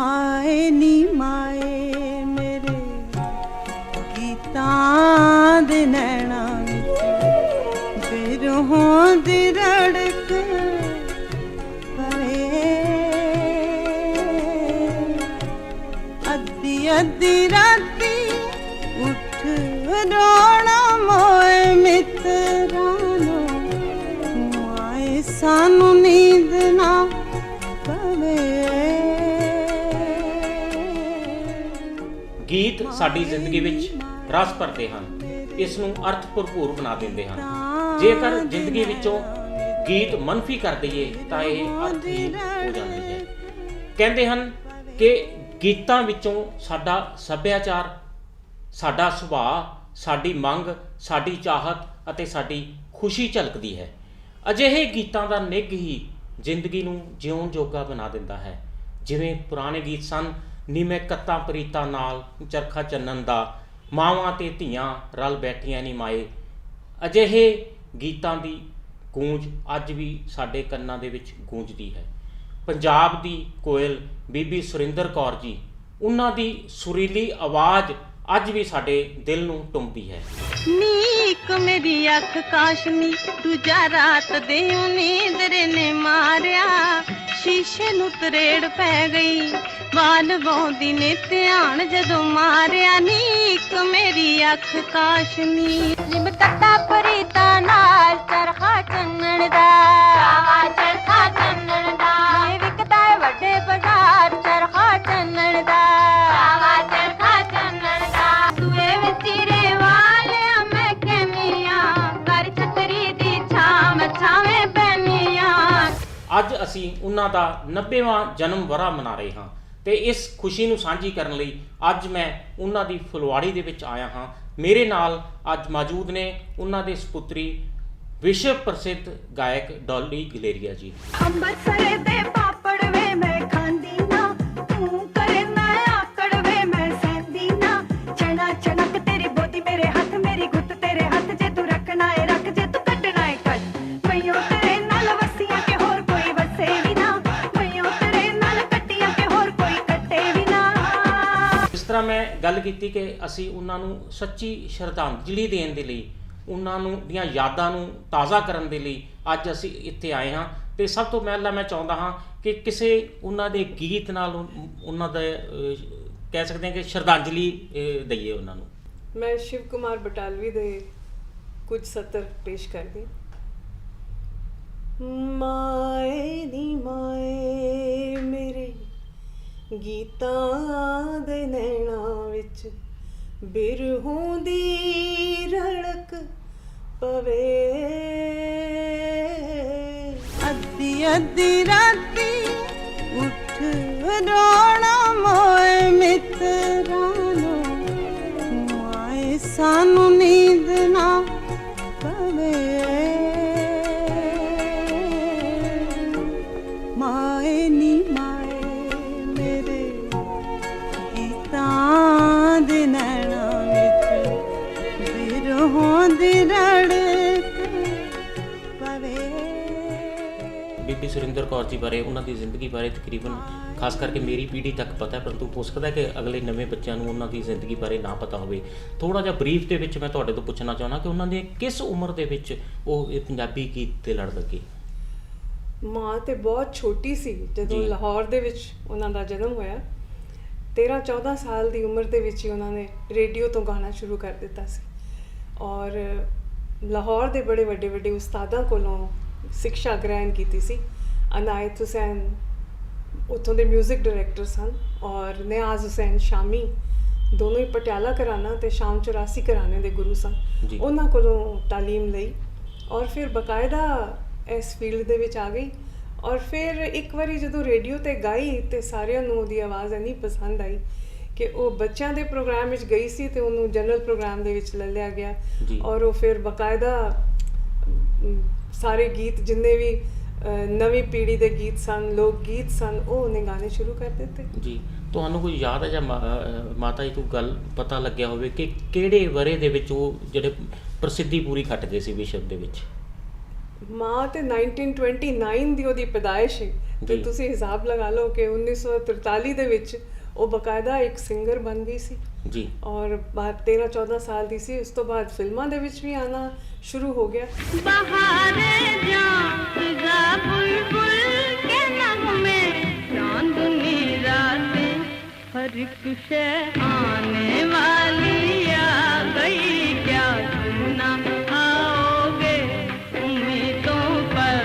माए नी माए मेरे गीतां दे नैना विच बिरहों दी रड़क पवे अद्धी अद्धी राती उठ रोना मोए मित्रानो माए सानू नींद ना ਗੀਤ ਸਾਡੀ ਜ਼ਿੰਦਗੀ ਵਿੱਚ ਰਸ ਭਰਦੇ ਹਨ, ਇਸ ਨੂੰ ਅਰਥ ਭਰਪੂਰ ਬਣਾ ਦਿੰਦੇ ਹਨ। ਜੇਕਰ ਜ਼ਿੰਦਗੀ ਵਿੱਚੋਂ ਗੀਤ ਮੰਨਫੀ ਕਰ ਦਈਏ ਤਾਂ ਇਹ ਅਰਥਹੀਨ ਹੋ ਜਾਂਦੀ ਹੈ। ਕਹਿੰਦੇ ਹਨ ਕਿ ਗੀਤਾਂ ਵਿੱਚੋਂ ਸਾਡਾ ਸੱਭਿਆਚਾਰ, ਸਾਡਾ ਸੁਭਾਅ, ਸਾਡੀ ਮੰਗ, ਸਾਡੀ ਚਾਹਤ ਅਤੇ ਸਾਡੀ ਖੁਸ਼ੀ ਝਲਕਦੀ ਹੈ। ਅਜਿਹੇ ਗੀਤਾਂ ਦਾ ਨਿੱਘ ਹੀ ਜ਼ਿੰਦਗੀ ਨੂੰ ਜਿਉਣ ਜੋਗਾ ਬਣਾ ਦਿੰਦਾ ਹੈ। ਜਿਵੇਂ ਪੁਰਾਣੇ ਗੀਤ ਸਨ, ਨੀ ਮੈਂ ਕੱਤਾਂ ਪ੍ਰੀਤਾਂ ਨਾਲ ਚਰਖਾ ਚੰਨਣ ਦਾ, ਮਾਵਾਂ ਤੇ ਧੀਆਂ ਰਲ ਬੈਠੀਆਂ ਨੀ ਮਾਏ। ਅਜਿਹੇ ਗੀਤਾਂ ਦੀ ਗੂੰਜ ਅੱਜ ਵੀ ਸਾਡੇ ਕੰਨਾਂ ਦੇ ਵਿੱਚ ਗੂੰਜਦੀ ਹੈ। ਪੰਜਾਬ ਦੀ ਕੋਇਲ ਬੀਬੀ ਸੁਰਿੰਦਰ ਕੌਰ ਜੀ, ਉਹਨਾਂ ਦੀ ਸੁਰੀਲੀ ਆਵਾਜ਼ ਅੱਜ ਵੀ ਸਾਡੇ ਦਿਲ ਨੂੰ ਟੁੰਬਦੀ ਹੈ। नीक मेरी अख काशनी दूजा रात दे नींदर ने मारिया, शीशे नू तरेड़ पै गई बाल बौंदी ने ध्यान जदों मारिया। नीक मेरी अख काशनी निम कत्ता परीता नाल चरखा चन्नण दा, चरखा चन्नण दा विकदा वड्डे बाजार चरखा चन्नण दा, चरखा चन्नण दा सुए विच रेवाल मैं कहनिया कर छतरी दी छाम छावे पैनिया। ਅੱਜ ਅਸੀਂ ਉਹਨਾਂ ਦਾ 90ਵਾਂ ਜਨਮ ਵਰ੍ਹਾ ਮਨਾ ਰਹੇ ਹਾਂ ਤੇ ਇਸ ਖੁਸ਼ੀ ਨੂੰ ਸਾਂਝੀ ਕਰਨ ਲਈ ਅੱਜ ਮੈਂ ਉਹਨਾਂ ਦੀ ਫੁਲਵਾੜੀ ਦੇ ਵਿੱਚ ਆਇਆ ਹਾਂ। ਮੇਰੇ ਨਾਲ ਅੱਜ ਮੌਜੂਦ ਨੇ ਉਹਨਾਂ ਦੇ ਸੁਪੁੱਤਰੀ ਵਿਸ਼ਵ ਪ੍ਰਸਿੱਧ ਗਾਇਕ ਡੋਲੀ ਗਲੇਰੀਆ ਜੀ। ਅੰਬਰਸਰ ਦੇ ਪਾਪੜ ਵੇ ਮੈਂ ਖਾਂਦੀ ਨਾ, ਤੂੰ ਕਰੇ ਨਾ ਆਕੜ ਵੇ ਮੈਂ ਸਹਿੰਦੀ ਨਾ। ਚਣਾ ਚਣਕ ਤੇਰੀ ਬੋਦੀ ਮੇਰੇ ਹੱਥ, ਮੇਰੀ ਗੁੱਤ ਤੇਰੇ ਹੱਥ, ਜੇ ਤੂੰ ਰੱਖਣਾ ਏ ਰੱਖ, ਜੇ ਤੂੰ ਕੱਢਣਾ ਏ ਕੱਢ। ਮਈਓ ਤੇਰੇ ਨਾਲ ਵਸੀਆਂ ਕੇ ਹੋਰ ਕੋਈ ਵਸੇ ਵੀ ਨਾ, ਮਈਓ ਤੇਰੇ ਨਾਲ ਕੱਟੀਆਂ ਕੇ ਹੋਰ ਕੋਈ ਕੱਟੇ ਵੀ ਨਾ। ਜਿਸ ਤਰ੍ਹਾਂ ਮੈਂ ਗੱਲ ਕੀਤੀ ਕਿ ਅਸੀਂ ਉਹਨਾਂ ਨੂੰ ਸੱਚੀ ਸ਼ਰਧਾਂਜਲੀ ਦੇਣ ਦੇ ਲਈ, ਉਹਨਾਂ ਨੂੰ ਦੀਆਂ ਯਾਦਾਂ ਨੂੰ ਤਾਜ਼ਾ ਕਰਨ ਦੇ ਲਈ ਅੱਜ ਅਸੀਂ ਇੱਥੇ ਆਏ ਹਾਂ। ਤੇ ਸਭ ਤੋਂ ਪਹਿਲਾਂ ਮੈਂ ਚਾਹੁੰਦਾ ਹਾਂ ਕਿ ਕਿਸੇ ਉਹਨਾਂ ਦੇ ਗੀਤ ਨਾਲ ਉਹਨਾਂ ਦਾ ਕਹਿ ਸਕਦੇ ਹਾਂ ਕਿ ਸ਼ਰਧਾਂਜਲੀ ਦਈਏ ਉਹਨਾਂ ਨੂੰ। ਮੈਂ ਸ਼ਿਵ ਕੁਮਾਰ ਬਟਾਲਵੀ ਦੇ ਕੁਝ ਸਤਰ ਪੇਸ਼ ਕਰਦੀ। ਮਾਏ ਨੀ ਮਾਏ ਮੇਰੇ ਗੀਤਾਂ ਦੇ ਨੈਣਾ ਵਿੱਚ ਬਿਰਹੋਂ ਦੀ ਰੜਕ ਪਵੇ। ਅੱਧੀ ਅੱਧੀ ਰਾਤੀ ਉੱਠ ਰੋਣਾ ਮੋਏ ਮਿੱਤਰਾਨੋ ਮਾਏ ਸਾਨੂ ਨੀਂਦ ਨਾ ਪਵੇ। ਮਾਏ ਨੀ ਮਾਏ ਮੇਰੇ ਗੀਤਾਂ ਦੇ ਨੈਣਾ ਵਿੱਚ ਬਿਰਹੋਂ ਦੀ ਰੜਕ ਪਵੇ। ਬੀਬੀ ਸੁਰਿੰਦਰ ਕੌਰ ਜੀ ਬਾਰੇ, ਉਹਨਾਂ ਦੀ ਜ਼ਿੰਦਗੀ ਬਾਰੇ ਤਕਰੀਬਨ ਖਾਸ ਕਰਕੇ ਮੇਰੀ ਪੀੜ੍ਹੀ ਤੱਕ ਪਤਾ ਹੈ, ਪਰੰਤੂ ਹੋ ਸਕਦਾ ਕਿ ਅਗਲੇ ਨਵੇਂ ਬੱਚਿਆਂ ਨੂੰ ਉਹਨਾਂ ਦੀ ਜ਼ਿੰਦਗੀ ਬਾਰੇ ਨਾ ਪਤਾ ਹੋਵੇ। ਥੋੜ੍ਹਾ ਜਿਹਾ ਬਰੀਫ ਦੇ ਵਿੱਚ ਮੈਂ ਤੁਹਾਡੇ ਤੋਂ ਪੁੱਛਣਾ ਚਾਹੁੰਦਾ ਕਿ ਉਹਨਾਂ ਦੀ ਕਿਸ ਉਮਰ ਦੇ ਵਿੱਚ ਉਹ ਇਹ ਪੰਜਾਬੀ ਗੀਤ 'ਤੇ ਲੜ ਲੱਗੇ। ਮਾਂ ਤੇ ਬਹੁਤ ਛੋਟੀ ਸੀ ਜਦੋਂ ਜੀ। ਲਾਹੌਰ ਦੇ ਵਿੱਚ ਉਹਨਾਂ ਦਾ ਜਨਮ ਹੋਇਆ। 13-14 ਸਾਲ ਦੀ ਉਮਰ ਦੇ ਵਿੱਚ ਹੀ ਉਹਨਾਂ ਨੇ ਰੇਡੀਓ ਤੋਂ ਗਾਣਾ ਸ਼ੁਰੂ ਕਰ ਦਿੱਤਾ ਸੀ ਔਰ ਲਾਹੌਰ ਦੇ ਬੜੇ ਵੱਡੇ ਵੱਡੇ ਉਸਤਾਦਾਂ ਕੋਲੋਂ ਸਿੱਖਿਆ ਗ੍ਰਹਿਣ ਕੀਤੀ ਸੀ। ਅਨਾਇਤ ਹੁਸੈਨ ਉੱਥੋਂ ਦੇ ਮਿਊਜ਼ਿਕ ਡਾਇਰੈਕਟਰ ਸਨ ਔਰ ਨਿਆਜ਼ ਹੁਸੈਨ ਸ਼ਾਮੀ, ਦੋਨੋਂ ਹੀ ਪਟਿਆਲਾ ਘਰਾਣਾ ਤੇ ਸ਼ਾਮ 84 ਘਰਾਣੇ ਦੇ ਗੁਰੂ ਸਨ। ਉਹਨਾਂ ਕੋਲੋਂ ਤਾਲੀਮ ਲਈ ਔਰ ਫਿਰ ਬਕਾਇਦਾ ਇਸ ਫੀਲਡ ਦੇ ਵਿੱਚ ਆ ਗਈ। ਔਰ ਫਿਰ ਇੱਕ ਵਾਰੀ ਜਦੋਂ ਰੇਡੀਓ ਤੇ ਗਾਈ ਤੇ ਸਾਰਿਆਂ ਨੂੰ ਉਹਦੀ ਆਵਾਜ਼ ਇੰਨੀ ਪਸੰਦ ਆਈ ਕਿ ਉਹ ਬੱਚਿਆਂ ਦੇ ਪ੍ਰੋਗਰਾਮ ਵਿੱਚ ਗਈ ਸੀ ਤੇ ਉਹਨੂੰ ਜਨਰਲ ਪ੍ਰੋਗਰਾਮ ਦੇ ਵਿੱਚ ਲੈ ਲਿਆ ਗਿਆ ਔਰ ਉਹ ਫਿਰ ਬਕਾਇਦਾ ਸਾਰੇ ਗੀਤ ਜਿੰਨੇ ਵੀ ਨਵੀਂ ਪੀੜ੍ਹੀ ਦੇ ਗੀਤ ਸਨ, ਲੋਕ ਗੀਤ ਸਨ, ਉਹ ਉਹਨੇ ਗਾਣੇ ਸ਼ੁਰੂ ਕਰ ਦਿੱਤੇ। ਜੀ, ਤੁਹਾਨੂੰ ਕੋਈ ਯਾਦ ਹੈ ਜਾਂ ਮਾਤਾ ਜੀ ਤੋਂ ਗੱਲ ਪਤਾ ਲੱਗਿਆ ਹੋਵੇ ਕਿ ਕਿਹੜੇ ਵਰੇ ਦੇ ਵਿੱਚ ਉਹ ਜਿਹੜੇ ਪ੍ਰਸਿੱਧੀ ਪੂਰੀ ਖੱਟ ਗਏ ਸੀ ਵਿਸ਼ਵ ਦੇ ਵਿੱਚ? ਮਾਂ ਤੇ 1929 ਦੀ ਉਹਦੀ ਪੈਦਾਇਸ਼ ਸੀ ਤੇ ਜੀ। ਤੁਸੀਂ ਹਿਸਾਬ ਲਗਾ ਲਓ ਕਿ 1943 ਦੇ ਵਿੱਚ ਉਹ ਬਕਾਇਦਾ ਇੱਕ ਸਿੰਗਰ ਬਣ ਗਈ ਸੀ ਜੀ ਔਰ 13-14 ਸਾਲ ਦੀ ਸੀ। ਉਸ ਤੋਂ ਬਾਅਦ ਫਿਲਮਾਂ ਦੇ ਵਿੱਚ ਵੀ ਆਣਾ ਸ਼ੁਰੂ ਹੋ ਗਿਆ। बहारे जां फिजा बुलबुल के नगमे चांदनी रातें हर एक शय आने वाली आ गई क्या तुम ना आओगे उम्मीदों पर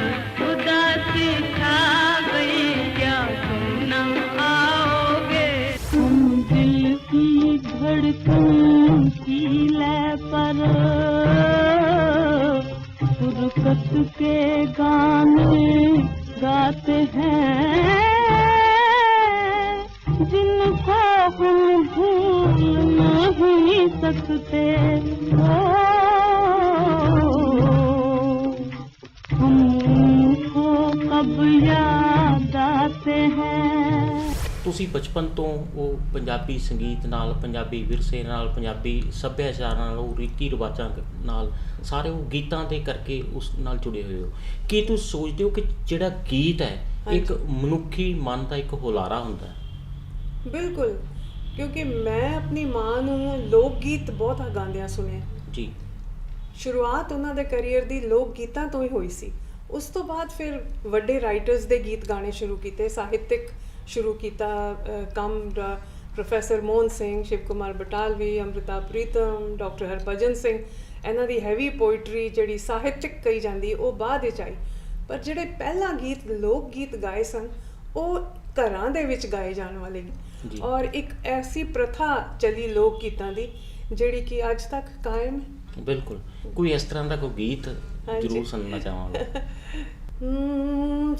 उदासी छा गई क्या तुम ना आओगे हम दिल की धड़कन की लय पर फुर्सत के गाने गाते हैं जिनको हम भूल नहीं सकते हो हमको कब याद आते हैं। ਤੁਸੀਂ ਬਚਪਨ ਤੋਂ ਉਹ ਪੰਜਾਬੀ ਸੰਗੀਤ ਨਾਲ, ਪੰਜਾਬੀ ਵਿਰਸੇ ਨਾਲ, ਪੰਜਾਬੀ ਸੱਭਿਆਚਾਰ ਨਾਲ, ਉਹ ਰੀਤੀ ਰਿਵਾਜਾਂ ਨਾਲ, ਸਾਰੇ ਉਹ ਗੀਤਾਂ ਦੇ ਕਰਕੇ ਉਸ ਨਾਲ ਜੁੜੇ ਹੋਏ ਹੋ। ਕੀ ਤੁਸੀਂ ਸੋਚਦੇ ਹੋ ਕਿ ਜਿਹੜਾ ਗੀਤ ਹੈ ਇੱਕ ਮਨੁੱਖੀ ਮਨ ਦਾ ਇੱਕ ਹੁਲਾਰਾ ਹੁੰਦਾ ਹੈ? ਬਿਲਕੁਲ, ਕਿਉਂਕਿ ਮੈਂ ਆਪਣੀ ਮਾਂ ਨੂੰ ਲੋਕ ਗੀਤ ਬਹੁਤ ਗਾਉਂਦਿਆਂ ਸੁਣਿਆ। ਜੀ ਸ਼ੁਰੂਆਤ ਉਹਨਾਂ ਦੇ ਕੈਰੀਅਰ ਦੀ ਲੋਕ ਗੀਤਾਂ ਤੋਂ ਹੀ ਹੋਈ ਸੀ। ਉਸ ਤੋਂ ਬਾਅਦ ਫਿਰ ਵੱਡੇ ਰਾਈਟਰਸ ਦੇ ਗੀਤ ਗਾਣੇ ਸ਼ੁਰੂ ਕੀਤੇ, ਸਾਹਿਤਿਕ ਸ਼ੁਰੂ ਕੀਤਾ ਕੰਮ। ਪ੍ਰੋਫੈਸਰ ਮੋਹਨ ਸਿੰਘ, ਸ਼ਿਵ ਕੁਮਾਰ ਬਟਾਲਵੀ, ਅੰਮ੍ਰਿਤਾ ਪ੍ਰੀਤਮ, ਡਾਕਟਰ ਹਰਭਜਨ ਸਿੰਘ, ਇਹਨਾਂ ਦੀ ਹੈਵੀ ਪੋਇਟਰੀ ਜਿਹੜੀ ਸਾਹਿਤਿਕ ਕਹੀ ਜਾਂਦੀ ਉਹ ਬਾਅਦ ਵਿੱਚ ਆਈ। ਪਰ ਜਿਹੜੇ ਪਹਿਲਾਂ ਗੀਤ ਲੋਕ ਗੀਤ ਗਾਏ ਸਨ ਉਹ ਘਰਾਂ ਦੇ ਵਿੱਚ ਗਾਏ ਜਾਣ ਵਾਲੇ ਜੀ। ਔਰ ਇੱਕ ਐਸੀ ਪ੍ਰਥਾ ਚੱਲੀ ਲੋਕ ਗੀਤਾਂ ਦੀ ਜਿਹੜੀ ਕਿ ਅੱਜ ਤੱਕ ਕਾਇਮ ਹੈ। ਬਿਲਕੁਲ। ਕੋਈ ਇਸ ਤਰ੍ਹਾਂ ਦਾ ਕੋਈ ਗੀਤ ਹਾਂਜੀ। ਜ਼ਰੂਰ ਸੁਣਨਾ ਚਾਹਾਂਗਾ।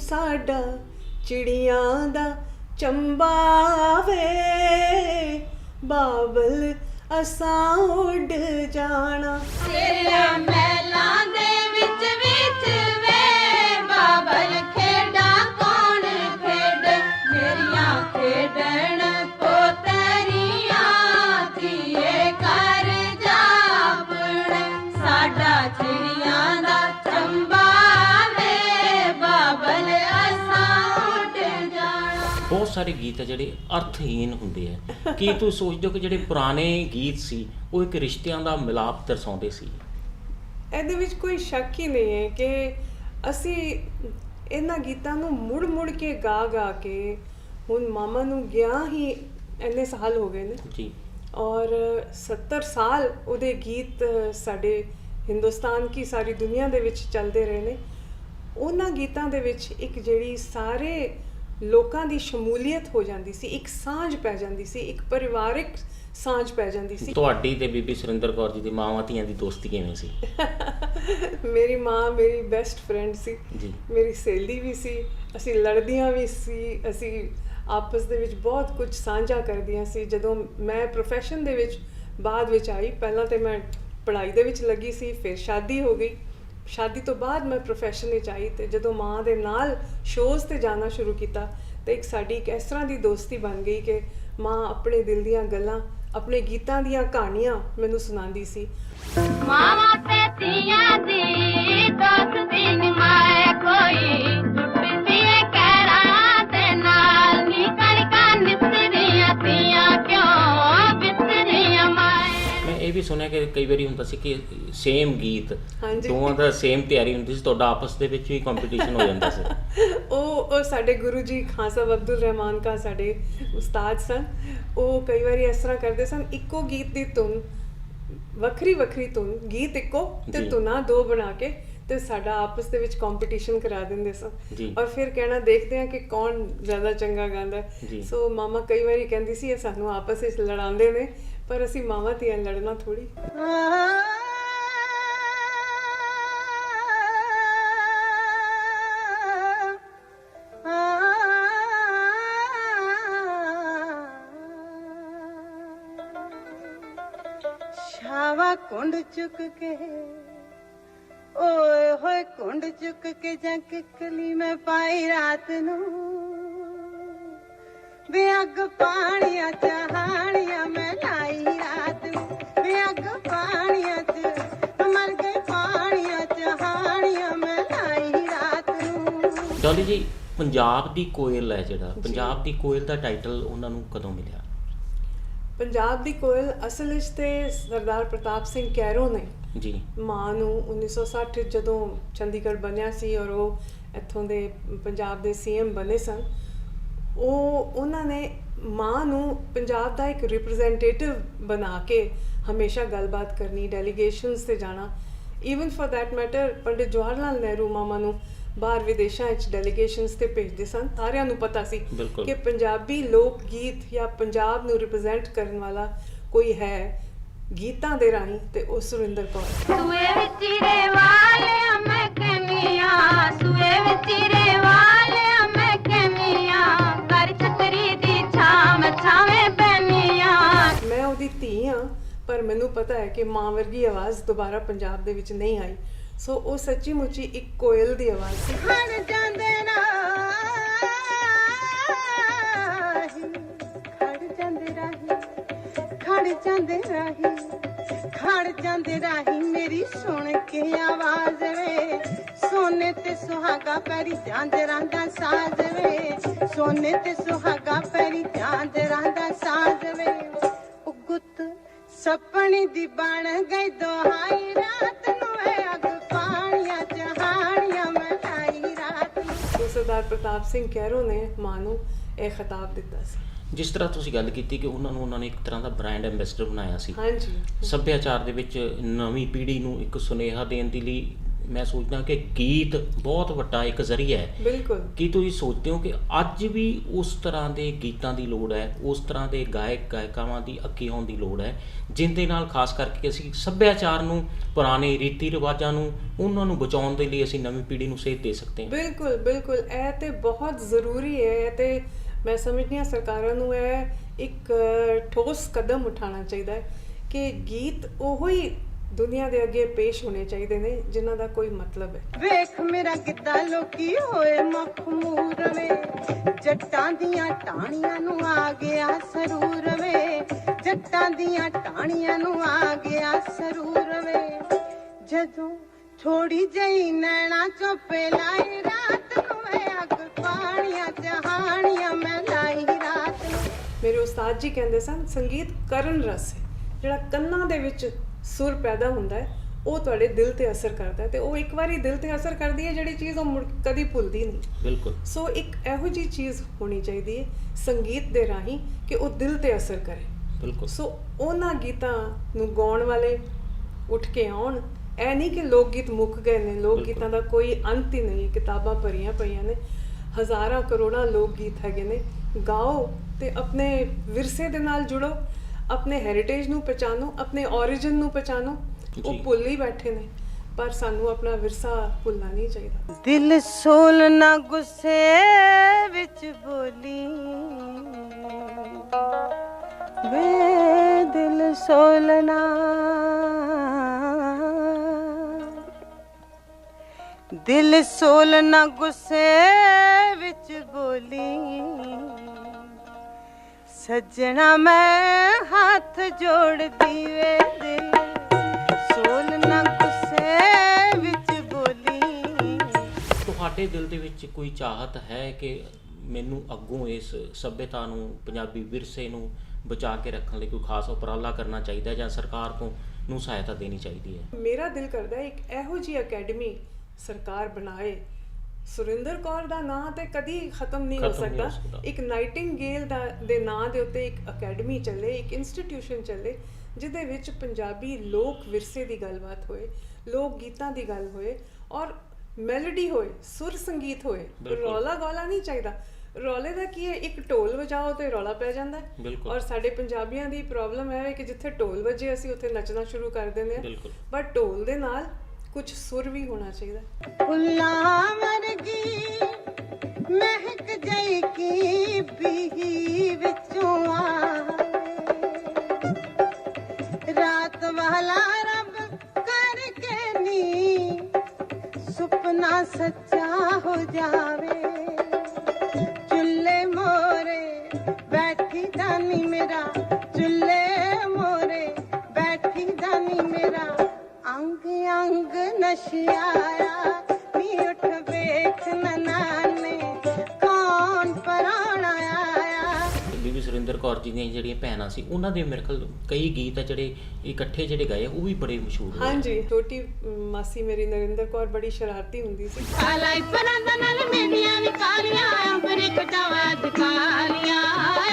ਸਾਡਾ ਚਿੜੀਆਂ ਦਾ ਚੰਬਾ ਵੇ ਬਾਬਲ ਅਸਾਂ ਉੱਡ ਜਾਣਾ ਤੇਰੀਆਂ ਮਹਿਲਾਂ ਦੇ ਵਿੱਚ ਵੇ ਬਾਬਲ ਖੇਡਾਂ ਕੌਣ ਖੇਡੇ ਮੇਰੀਆਂ ਖੇਡਣ ਪੋਤਰੀਆਂ ਧੀਏ ਕਰ ਜਾਪਣ ਸਾਡਾ ਚਿੜੀਆਂ ਦਾ ਚੰਬਾ ਵੇ ਬਾਬਲ ਅਸਾਂ ਉੱਡ ਜਾਣਾ। ਬਹੁਤ ਸਾਰੇ ਗੀਤ ਹੈ ਜਿਹੜੇ ਅਰਥਹੀਨ ਹੁੰਦੇ ਆ। ਕੀ ਤੁਸੀਂ ਸੋਚਦੇ ਹੋ ਕਿ ਜਿਹੜੇ ਪੁਰਾਣੇ ਗੀਤ ਸੀ ਉਹ ਇੱਕ ਰਿਸ਼ਤਿਆਂ ਦਾ ਮਿਲਾਪ ਦਰਸਾਉਂਦੇ ਸੀ? ਇਹਦੇ ਵਿੱਚ ਕੋਈ ਸ਼ੱਕ ਹੀ ਨਹੀਂ ਹੈ ਕਿ ਅਸੀਂ ਇਹਨਾਂ ਗੀਤਾਂ ਨੂੰ ਮੁੜ ਕੇ ਗਾ ਕੇ ਹੁਣ ਮਾਮਾ ਨੂੰ ਗਿਆ ਹੀ ਇੰਨੇ ਸਾਲ ਹੋ ਗਏ ਨੇ ਜੀ। ਔਰ 70 ਸਾਲ ਉਹਦੇ ਗੀਤ ਸਾਡੇ ਹਿੰਦੁਸਤਾਨ ਕੀ ਸਾਰੀ ਦੁਨੀਆ ਦੇ ਵਿੱਚ ਚੱਲਦੇ ਰਹੇ ਨੇ। ਉਹਨਾਂ ਗੀਤਾਂ ਦੇ ਵਿੱਚ ਇੱਕ ਜਿਹੜੀ ਸਾਰੇ ਲੋਕਾਂ ਦੀ ਸ਼ਮੂਲੀਅਤ ਹੋ ਜਾਂਦੀ ਸੀ, ਇੱਕ ਸਾਂਝ ਪੈ ਜਾਂਦੀ ਸੀ, ਇੱਕ ਪਰਿਵਾਰਿਕ ਸਾਂਝ ਪੈ ਜਾਂਦੀ ਸੀ। ਤੁਹਾਡੀ ਤੇ ਬੀਬੀ ਸੁਰਿੰਦਰ ਕੌਰ ਜੀ ਦੀ ਮਾਵਾਂ ਧੀਆਂ ਦੀ ਦੋਸਤੀ ਕਿਵੇਂ ਸੀ? ਮੇਰੀ ਮਾਂ ਮੇਰੀ ਬੈਸਟ ਫਰੈਂਡ ਸੀ, ਜੀ। ਮੇਰੀ ਸਹੇਲੀ ਵੀ ਸੀ, ਅਸੀਂ ਲੜਦੀਆਂ ਵੀ ਸੀ, ਅਸੀਂ ਆਪਸ ਦੇ ਵਿੱਚ ਬਹੁਤ ਕੁਝ ਸਾਂਝਾ ਕਰਦੀਆਂ ਸੀ। ਜਦੋਂ ਮੈਂ ਪ੍ਰੋਫੈਸ਼ਨ ਦੇ ਵਿੱਚ ਬਾਅਦ ਵਿੱਚ ਆਈ, ਪਹਿਲਾਂ ਤੇ ਮੈਂ ਪੜ੍ਹਾਈ ਦੇ ਵਿੱਚ ਲੱਗੀ ਸੀ, ਫਿਰ ਸ਼ਾਦੀ ਹੋ ਗਈ। ਸ਼ਾਦੀ ਤੋਂ ਬਾਅਦ ਮੈਂ ਪ੍ਰੋਫੈਸ਼ਨ ਵਿੱਚ ਆਈ ਤੇ ਜਦੋਂ ਮਾਂ ਦੇ ਨਾਲ ਸ਼ੋਜ਼ ਤੇ ਜਾਣਾ ਸ਼ੁਰੂ ਕੀਤਾ ਤੇ ਇੱਕ ਸਾਡੀ ਇੱਕ ਇਸ ਤਰ੍ਹਾਂ ਦੀ ਦੋਸਤੀ ਬਣ ਗਈ ਕਿ ਮਾਂ ਆਪਣੇ ਦਿਲ ਦੀਆਂ ਗੱਲਾਂ, ਆਪਣੇ ਗੀਤਾਂ ਦੀਆਂ ਕਹਾਣੀਆਂ ਮੈਨੂੰ ਸੁਣਾਉਂਦੀ ਸੀ। ਮਾਵਾਂ ਤੇ ਧੀਆਂ ਦੀ ਦੋਸਤੀ ਨਿਮਾਏ ਕੋਈ ਟੁੱਟਦੀ ਏ ਕਹਿਰਾਂ ਦੇ ਨਾਲ ਨੀ ਕਣਕਾਂ ਨਿਸਰੀਆਂ ਧੀਆਂ ਕਿਉਂ ਬਿਸਰੀਆਂ ਮਾਏ। ਮੈਂ ਇਹ ਵੀ ਸੁਣਿਆ ਕਿ ਕਈ ਵਾਰੀ ਹੁੰਦਾ ਸੀ ਕਿ ਸੇਮ ਗੀਤ ਹਾਂਜੀ। ਦੋਵਾਂ ਦਾ ਸੇਮ ਤਿਆਰੀ ਹੁੰਦੀ ਸੀ, ਤੁਹਾਡਾ ਆਪਸ ਦੇ ਵਿੱਚ ਵੀ ਕੰਪੀਟੀਸ਼ਨ ਹੋ ਜਾਂਦਾ ਸੀ। ਉਹ ਸਾਡੇ ਗੁਰੂ ਜੀ ਖਾਨ ਸਾਹਿਬ ਅਬਦੁਲ ਰਹਿਮਾਨ ਕਾ ਸਾਡੇ ਉਸਤਾਦ ਸਨ। ਉਹ ਕਈ ਵਾਰੀ ਇਸ ਤਰ੍ਹਾਂ ਕਰਦੇ ਸਨ, ਇੱਕੋ ਗੀਤ ਦੀ ਧੁਨ ਵੱਖਰੀ ਧੁਨ, ਗੀਤ ਇੱਕੋ ਤੇ ਜੀ। ਧੁਨਾਂ ਦੋ ਬਣਾ ਕੇ ਤੇ ਸਾਡਾ ਆਪਸ ਦੇ ਵਿੱਚ ਕੰਪੀਟੀਸ਼ਨ ਕਰਾ ਦਿੰਦੇ ਜੀ। ਸਨ ਔਰ ਫਿਰ ਕਹਿਣਾ ਦੇਖਦੇ ਆ ਕਿ ਕੌਣ ਜ਼ਿਆਦਾ ਚੰਗਾ ਗਾਉਂਦਾ ਜੀ। ਹੈ। ਸੋ ਮਾਮਾ ਕਈ ਵਾਰੀ ਕਹਿੰਦੀ ਸੀ ਇਹ ਸਾਨੂੰ ਆਪਸ ਵਿੱਚ ਲੜਾਉਂਦੇ ਨੇ, ਪਰ ਅਸੀਂ ਮਾਵਾਂ ਧੀਆਂ ਲੜਨਾ ਥੋੜੀ। ਸ਼ਾਵਾ ਕੁੰਡ ਚੁੱਕ ਕੇ ਓਏ ਹੋਏ ਕੁੰਡ ਚੁੱਕ ਕੇ ਜਾਂ ਕਿਕਲੀ ਮੈਂ ਪਾਈ ਰਾਤ ਨੂੰ ਵੇ ਅੱਗ ਪਾਣੀਆਂ ਚਾਹਾਣੀਆਂ ਮੈਂ ਲਾਈ ਰਾਤ ਨੂੰ ਵੇ ਅੱਗ ਪਾਣੀਆਂ ਚ ਮਰ ਗਏ ਪਾਣੀਆਂ ਚਾਹਾਣੀਆਂ ਮੈਂ ਲਾਈ ਡੋਲੀ ਜੀ, ਪੰਜਾਬ ਦੀ ਕੋਇਲ ਹੈ ਜਿਹੜਾ, ਪੰਜਾਬ ਦੀ ਕੋਇਲ ਦਾ ਟਾਈਟਲ ਉਹਨਾਂ ਨੂੰ ਕਦੋਂ ਮਿਲਿਆ? ਪੰਜਾਬ ਦੀ ਕੋਇਲ ਅਸਲ ਵਿੱਚ ਤੇ ਸਰਦਾਰ ਪ੍ਰਤਾਪ ਸਿੰਘ ਕੈਰੋਂ ਨੇ ਜੀ ਮਾਂ ਨੂੰ 1960 ਜਦੋਂ ਚੰਡੀਗੜ੍ਹ ਬਣਿਆ ਸੀ ਔਰ ਉਹ ਇੱਥੋਂ ਦੇ ਪੰਜਾਬ ਦੇ ਸੀਐਮ ਬਣੇ ਸਨ, ਉਹਨਾਂ ਨੇ ਮਾਂ ਨੂੰ ਪੰਜਾਬ ਦਾ ਇੱਕ ਰਿਪਰੈਜ਼ੈਂਟੇਟਿਵ ਬਣਾ ਕੇ ਹਮੇਸ਼ਾ ਗੱਲਬਾਤ ਕਰਨੀ, ਡੈਲੀਗੇਸ਼ਨਸ 'ਤੇ ਜਾਣਾ। Even for that matter Pandit Jawahar Lal Nehru ਮਾਮਾ ਨੂੰ ਬਾਹਰ ਵਿਦੇਸ਼ਾਂ ਵਿੱਚ ਡੈਲੀਗੇਸ਼ਨਸ 'ਤੇ ਭੇਜਦੇ ਸਨ। ਸਾਰਿਆਂ ਨੂੰ ਪਤਾ ਸੀ ਕਿ ਪੰਜਾਬੀ ਲੋਕ ਗੀਤ ਜਾਂ ਪੰਜਾਬ ਨੂੰ ਰਿਪਰੈਜ਼ੈਂਟ ਕਰਨ ਵਾਲਾ ਕੋਈ ਹੈ ਗੀਤਾਂ ਦੇ ਰਾਹੀਂ, ਤੇ ਉਹ ਸੁਰਿੰਦਰ ਕੌਰ। ਸੂਏ ਵਿੱਚ ਰੇ ਵਾਲਿਆ ਮੈਂ ਕਨੀਆ, ਸੂਏ ਵਿੱਚ ਰੇ ਵਾਲਿਆ ਮੈਂ ਕਨੀਆ, ਕਰ ਛਤਰੀ ਦੀ ਛਾਂ ਛਾਵੇਂ ਪੈਨੀਆ। ਮੈਂ ਉਹਦੀ ਧੀ ਹਾਂ, ਪਰ ਮੈਨੂੰ ਪਤਾ ਹੈ ਕਿ ਮਾਂ ਵਰਗੀ ਆਵਾਜ਼ ਦੁਬਾਰਾ ਪੰਜਾਬ ਦੇ ਵਿੱਚ ਨਹੀਂ ਆਈ। ਸੋ ਉਹ ਸੱਚੀ ਮੁੱਚੀ ਇੱਕ ਕੋਇਲ ਦੀ ਆਵਾਜ਼ ਸੀ। ਖੜ ਜਾਂਦੇ ਰਾਹੀ, ਖੜ ਜਾਂਦੇ ਰਾਹੀ, ਖੜ ਜਾਂਦੇ ਰਾਹੀ, ਖੜ ਜਾਂਦੇ ਰਾਹੀ ਮੇਰੀ ਸੁਣ ਕੇ ਆਵਾਜ਼ ਵੇ, ਸੋਨੇ ਤੇ ਸੁਹਾਗਾ ਪੈਰੀ ਜਾਂਜਰਾਂ ਦਾ ਸਾਜ਼ ਵੇ, ਸੋਨੇ ਤੇ ਸੁਹਾਗਾ ਪੈਰੀ ਜਾਂਜਰਾਂ ਦਾ ਸਾਜ਼ ਵੇ। ਉਹ ਗੁੱਤ ਸਪਣੀ ਦੀ ਬਣ ਗਈ ਦੁਹਾਈ, ਰਾਤ ਨੂੰ ਅੱਗ ਪਾਣੀਆਂ ਜਹਾਨੀਆਂ ਮੈਂ ਆਈ ਰਾਤ ਨੂੰ। ਸਰਦਾਰ ਪ੍ਰਤਾਪ ਸਿੰਘ ਕੈਰੋਂ ਨੇ ਮਾਂ ਨੂੰ ਇਹ ਖਿਤਾਬ ਦਿੱਤਾ ਸੀ। ਜਿਸ ਤਰ੍ਹਾਂ ਤੁਸੀਂ ਗੱਲ ਕੀਤੀ ਕਿ ਉਹਨਾਂ ਨੇ ਇੱਕ ਤਰ੍ਹਾਂ ਦਾ ਬ੍ਰਾਂਡ ਐਂਬੈਸਡਰ ਬਣਾਇਆ ਸੀ ਹਾਂਜੀ, ਸੱਭਿਆਚਾਰ ਦੇ ਵਿੱਚ ਨਵੀਂ ਪੀੜ੍ਹੀ ਨੂੰ ਇੱਕ ਸੁਨੇਹਾ ਦੇਣ ਦੇ ਲਈ। ਮੈਂ ਸੋਚਦਾ ਕਿ ਗੀਤ ਬਹੁਤ ਵੱਡਾ ਇੱਕ ਜ਼ਰੀਆ ਹੈ। ਬਿਲਕੁਲ। ਕੀ ਤੁਸੀਂ ਸੋਚਦੇ ਹੋ ਕਿ ਅੱਜ ਵੀ ਉਸ ਤਰ੍ਹਾਂ ਦੇ ਗੀਤਾਂ ਦੀ ਲੋੜ ਹੈ, ਉਸ ਤਰ੍ਹਾਂ ਦੇ ਗਾਇਕਾਵਾਂ ਦੀ ਅੱਗੇ ਆਉਣ ਦੀ ਲੋੜ ਹੈ, ਜਿਹਦੇ ਨਾਲ ਖਾਸ ਕਰਕੇ ਅਸੀਂ ਸੱਭਿਆਚਾਰ ਨੂੰ, ਪੁਰਾਣੇ ਰੀਤੀ ਰਿਵਾਜਾਂ ਨੂੰ, ਉਹਨਾਂ ਨੂੰ ਬਚਾਉਣ ਦੇ ਲਈ ਅਸੀਂ ਨਵੀਂ ਪੀੜ੍ਹੀ ਨੂੰ ਸੇਧ ਦੇ ਸਕਦੇ ਹਾਂ? ਬਿਲਕੁਲ ਬਿਲਕੁਲ, ਇਹ ਤੇ ਬਹੁਤ ਜ਼ਰੂਰੀ ਹੈ। ਤੇ ਮੈਂ ਸਮਝਦੀ ਹਾਂ ਸਰਕਾਰਾਂ ਨੂੰ ਇਹ ਇੱਕ ਠੋਸ ਕਦਮ ਉਠਾਉਣਾ ਚਾਹੀਦਾ ਹੈ ਕਿ ਗੀਤ ਉਹੋ ਹੀ ਦੁਨੀਆ ਦੇ ਅੱਗੇ ਪੇਸ਼ ਹੋਣੇ ਚਾਹੀਦੇ ਨੇ ਜਿਨ੍ਹਾਂ ਦਾ ਕੋਈ ਮਤਲਬ ਹੈ। ਵੇਖ ਮੇਰਾ ਕਿੱਦਾਂ ਲੋਕੀ ਹੋਏ ਮਖਮੂਰ ਵੇ, ਜੱਟਾਂ ਦੀਆਂ ਟਾਹਣੀਆਂ ਨੂੰ ਆ ਗਿਆ ਸਰੂਰ ਵੇ, ਜੱਟਾਂ ਦੀਆਂ ਟਾਹਣੀਆਂ ਨੂੰ ਆ ਗਿਆ ਸਰੂਰ ਵੇ। ਜਦੋਂ ਥੋੜੀ ਜਿਹੀ ਨੈਣਾ ਚੋਪੇ ਲਾਈ, ਰਾਤ ਨੂੰ ਮੈਂ ਅੱਗ ਪਾਣੀਆਂ ਜਹਾਨੀਆਂ ਮੈਂ ਲਾਈ ਰਾਤ ਨੂੰ। ਮੇਰੇ ਉਸਤਾਦ ਜੀ ਕਹਿੰਦੇ ਸਨ, ਸੰਗੀਤ ਕਰਨ ਰਸ ਹੈ, ਜਿਹੜਾ ਕੰਨਾਂ ਦੇ ਵਿੱਚ ਸੁਰ ਪੈਦਾ ਹੁੰਦਾ ਹੈ ਉਹ ਤੁਹਾਡੇ ਦਿਲ ਤੇ ਅਸਰ ਕਰਦਾ ਹੈ, ਤੇ ਉਹ ਇੱਕ ਵਾਰੀ ਦਿਲ ਤੇ ਅਸਰ ਕਰਦੀ ਹੈ ਜਿਹੜੀ ਚੀਜ਼ ਉਹ ਕਦੀ ਭੁੱਲਦੀ ਨਹੀਂ। ਬਿਲਕੁਲ। ਸੋ ਇੱਕ ਇਹੋ ਜਿਹੀ ਚੀਜ਼ ਹੋਣੀ ਚਾਹੀਦੀ ਹੈ ਸੰਗੀਤ ਦੇ ਰਾਹੀਂ ਕਿ ਉਹ ਦਿਲ ਤੇ ਅਸਰ ਕਰੇ। ਬਿਲਕੁਲ। ਸੋ ਉਹਨਾਂ ਗੀਤਾਂ ਨੂੰ ਗਾਉਣ ਵਾਲੇ ਉੱਠ ਕੇ ਆਉਣ। ਇਹ ਨਹੀਂ ਕਿ ਲੋਕ ਗੀਤ ਮੁੱਕ ਗਏ ਨੇ, ਲੋਕ ਗੀਤਾਂ ਦਾ ਕੋਈ ਅੰਤ ਹੀ ਨਹੀਂ, ਕਿਤਾਬਾਂ ਭਰੀਆਂ ਪਈਆਂ ਨੇ, ਹਜ਼ਾਰਾਂ ਕਰੋੜਾਂ ਲੋਕ ਗੀਤ ਹੈਗੇ ਨੇ। ਗਾਓ ਤੇ ਆਪਣੇ ਵਿਰਸੇ ਦੇ ਨਾਲ ਜੁੜੋ, ਆਪਣੇ ਹੈਰੀਟੇਜ ਨੂੰ ਪਛਾਣੋ, ਆਪਣੇ ਔਰਿਜਨ ਨੂੰ ਪਛਾਣੋ। ਉਹ ਭੁੱਲ ਹੀ ਬੈਠੇ ਨੇ, ਪਰ ਸਾਨੂੰ ਆਪਣਾ ਵਿਰਸਾ ਭੁੱਲਣਾ ਨਹੀਂ ਚਾਹੀਦਾ। ਦਿਲ ਸੋਲ ਨਾ ਗੁੱਸੇ ਵਿੱਚ ਬੋਲੀ ਵੇ, ਦਿਲ ਸੋਲਣਾ, ਦਿਲ ਸੋਲਣਾ ਗੁੱਸੇ ਵਿੱਚ ਬੋਲੀ, ਸੱਜਣਾ ਮੈਂ ਹੱਥ ਜੋੜਦੀ ਵੇ, ਦਿਲ ਸੋਲਣਾ ਗੁੱਸੇ ਵਿੱਚ ਬੋਲੀ। ਤੁਹਾਡੇ ਦਿਲ ਦੇ ਵਿੱਚ ਕੋਈ ਚਾਹਤ ਹੈ ਕਿ ਮੈਨੂੰ ਅੱਗੋਂ ਇਸ ਸੱਭਿਅਤਾ ਨੂੰ, ਪੰਜਾਬੀ ਵਿਰਸੇ ਨੂੰ ਬਚਾ ਕੇ ਰੱਖਣ ਲਈ ਕੋਈ ਖਾਸ ਉਪਰਾਲਾ ਕਰਨਾ ਚਾਹੀਦਾ ਜਾਂ ਸਰਕਾਰ ਤੋਂ ਨੂੰ ਸਹਾਇਤਾ ਦੇਣੀ ਚਾਹੀਦੀ ਹੈ? ਮੇਰਾ ਦਿਲ ਕਰਦਾ ਇੱਕ ਇਹੋ ਜਿਹੀ ਅਕੈਡਮੀ ਸਰਕਾਰ ਬਣਾਏ। ਸੁਰਿੰਦਰ ਕੌਰ ਦਾ ਨਾਂ ਤੇ ਕਦੀ ਖਤਮ ਨਹੀਂ ਹੋ ਸਕਦਾ। ਇੱਕ ਨਾਈਟਿੰਗੇਲ ਦੇ ਨਾਂ ਦੇ ਉੱਤੇ ਇੱਕ ਅਕੈਡਮੀ ਚੱਲੇ, ਇੱਕ ਇੰਸਟੀਟਿਊਸ਼ਨ ਚੱਲੇ, ਜਿਹਦੇ ਵਿੱਚ ਪੰਜਾਬੀ ਲੋਕ ਵਿਰਸੇ ਦੀ ਗੱਲਬਾਤ ਹੋਏ, ਲੋਕ ਗੀਤਾਂ ਦੀ ਗੱਲ ਹੋਏ, ਔਰ ਮੈਲੋਡੀ ਹੋਏ, ਸੁਰ ਸੰਗੀਤ ਹੋਏ। ਰੌਲਾ ਗੌਲਾ ਨਹੀਂ ਚਾਹੀਦਾ। ਰੌਲੇ ਦਾ ਕੀ ਹੈ, ਇੱਕ ਢੋਲ ਵਜਾਓ ਤੇ ਰੌਲਾ ਪੈ ਜਾਂਦਾ ਹੈ। ਔਰ ਸਾਡੇ ਪੰਜਾਬੀਆਂ ਦੀ ਪ੍ਰੋਬਲਮ ਹੈ ਕਿ ਜਿੱਥੇ ਢੋਲ ਵੱਜੇ ਅਸੀਂ ਉੱਥੇ ਨੱਚਣਾ ਸ਼ੁਰੂ ਕਰ ਦਿੰਦੇ ਹਾਂ, ਬਟ ਢੋਲ ਦੇ ਨਾਲ ਕੁਝ ਸੁਰ ਵੀ ਹੋਣਾ ਚਾਹੀਦਾ। ਫੁੱਲਾਂ ਵਰਗੀ ਮਹਿਕ ਜਈ ਕੀ ਬੀਹੀ ਵਿੱਚੋਂ ਆਏ, ਰਾਤ ਵਾਲਾ ਰੱਬ ਕਰਕੇ ਨੀ ਸੁਪਨਾ ਸੱਚਾ ਹੋ ਜਾਵੇ। ਚੁੱਲ੍ਹੇ ਮੋਰੇ ਬੈਠੀ ਦਾਨੀ ਮੇਰਾ, ਚੁੱਲ੍ਹੇ ਮੋਰੇ ਬੈਠੀ ਦਾਨੀ ਮੇਰਾ, ਅੰਗ ਅੰਗ ਨਸ਼ਿਆਇਆ ਨੀ ਉੱਠ ਵੇਖ ਨਨਾਨੇ ਜੀ ਦੀਆਂ ਜਿਹੜੀਆਂ ਭੈਣਾਂ ਸੀ ਉਹਨਾਂ ਦੇ ਮੇਰੇ ਖਿਆਲ ਕਈ ਗੀਤ ਆ ਜਿਹੜੇ ਇਕੱਠੇ ਜਿਹੜੇ ਗਏ ਉਹ ਵੀ ਬੜੇ ਮਸ਼ਹੂਰ ਹੋਏ। ਹਾਂਜੀ, ਛੋਟੀ ਮਾਸੀ ਮੇਰੀ ਨਰਿੰਦਰ ਕੌਰ ਬੜੀ ਸ਼ਰਾਰਤੀ ਹੁੰਦੀ ਸੀ। ਕਾਲਾ ਪਰਾਂਦਾ ਨਾਲ ਮੇਰੀਆਂ ਵੀ ਕਾਲੀਆਂ ਅੰਬਰੀ ਕਟਾਵਾ ਦਕਾਲੀਆਂ